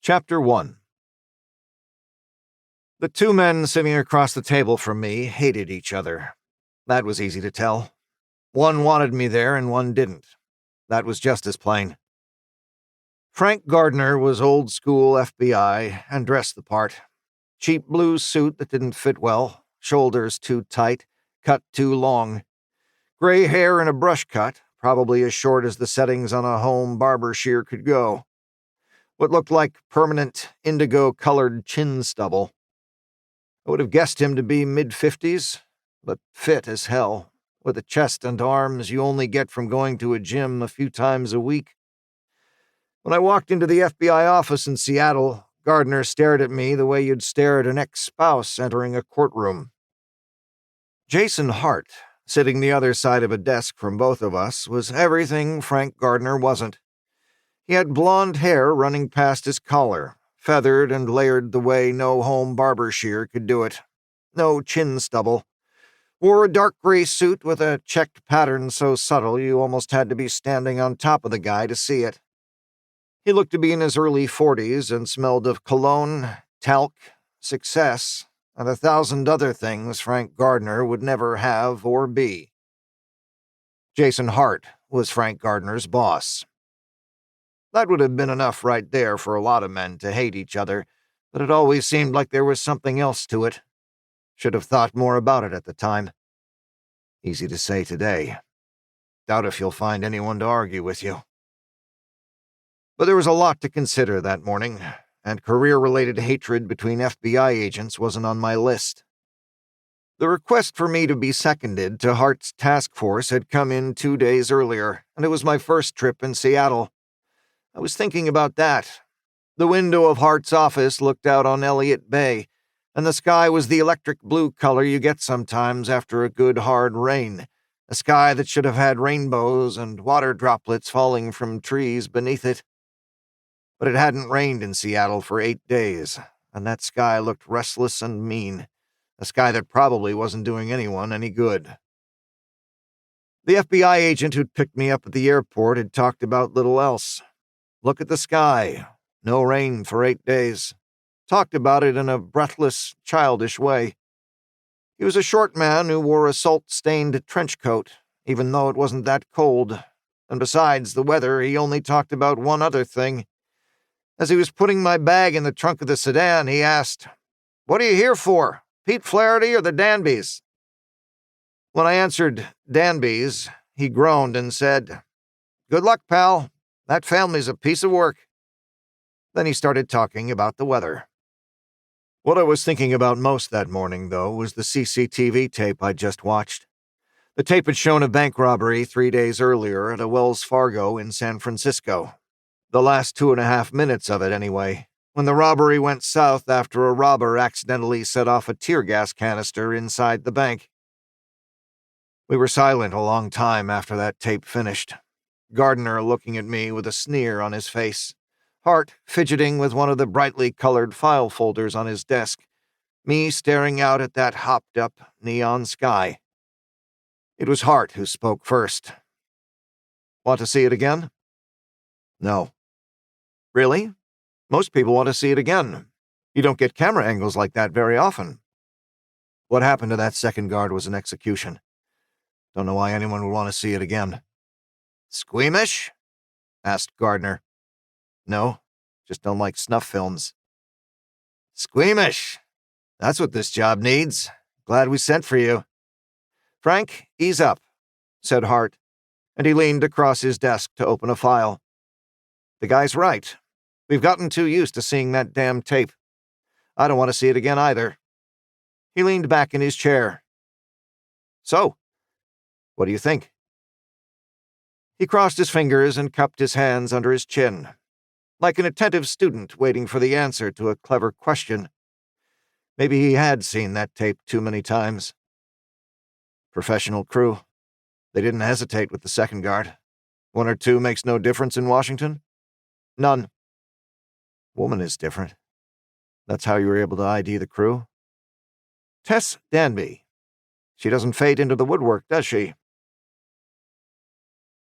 Chapter 1. The two men sitting across the table from me hated each other. That was easy to tell. One wanted me there and one didn't. That was just as plain. Frank Gardner was old school FBI and dressed the part. Cheap blue suit that didn't fit well, shoulders too tight, cut too long. Gray hair in a brush cut, probably as short as the settings on a home barber shear could go. What looked like permanent indigo-colored chin stubble. I would have guessed him to be mid-50s, but fit as hell, with a chest and arms you only get from going to a gym a few times a week. When I walked into the FBI office in Seattle, Gardner stared at me the way you'd stare at an ex-spouse entering a courtroom. Jason Hart, sitting the other side of a desk from both of us, was everything Frank Gardner wasn't. He had blonde hair running past his collar, feathered and layered the way no home barber shear could do it. No chin stubble. Wore a dark gray suit with a checked pattern so subtle you almost had to be standing on top of the guy to see it. He looked to be in his early 40s and smelled of cologne, talc, success, and 1,000 other things Frank Gardner would never have or be. Jason Hart was Frank Gardner's boss. That would have been enough right there for a lot of men to hate each other, but it always seemed like there was something else to it. Should have thought more about it at the time. Easy to say today. Doubt if you'll find anyone to argue with you. But there was a lot to consider that morning, and career-related hatred between FBI agents wasn't on my list. The request for me to be seconded to Hart's task force had come in 2 days earlier, and it was my first trip in Seattle. I was thinking about that. The window of Hart's office looked out on Elliott Bay, and the sky was the electric blue color you get sometimes after a good hard rain, a sky that should have had rainbows and water droplets falling from trees beneath it. But it hadn't rained in Seattle for 8 days, and that sky looked restless and mean, a sky that probably wasn't doing anyone any good. The FBI agent who'd picked me up at the airport had talked about little else. Look at the sky. No rain for 8 days. Talked about it in a breathless, childish way. He was a short man who wore a salt-stained trench coat, even though it wasn't that cold. And besides the weather, he only talked about one other thing. As he was putting my bag in the trunk of the sedan, he asked, "What are you here for? Pete Flaherty or the Danbys?" When I answered Danby's, he groaned and said, "Good luck, pal. That family's a piece of work." Then he started talking about the weather. What I was thinking about most that morning, though, was the CCTV tape I'd just watched. The tape had shown a bank robbery 3 days earlier at a Wells Fargo in San Francisco. The last 2.5 minutes of it, anyway, when the robbery went south after a robber accidentally set off a tear gas canister inside the bank. We were silent a long time after that tape finished. Gardner looking at me with a sneer on his face, Hart fidgeting with one of the brightly colored file folders on his desk, me staring out at that hopped-up neon sky. It was Hart who spoke first. "Want to see it again?" "No." "Really? Most people want to see it again. You don't get camera angles like that very often." "What happened to that second guard was an execution. Don't know why anyone would want to see it again." "Squeamish?" asked Gardner. "No, just don't like snuff films." "Squeamish. That's what this job needs. Glad we sent for you." "Frank, ease up," said Hart, and he leaned across his desk to open a file. "The guy's right. We've gotten too used to seeing that damn tape. I don't want to see it again either." He leaned back in his chair. "So, what do you think?" He crossed his fingers and cupped his hands under his chin, like an attentive student waiting for the answer to a clever question. Maybe he had seen that tape too many times. "Professional crew. They didn't hesitate with the second guard. 1 or 2 makes no difference in Washington?" "None." "Woman is different. That's how you were able to ID the crew?" "Tess Danby. She doesn't fade into the woodwork, does she?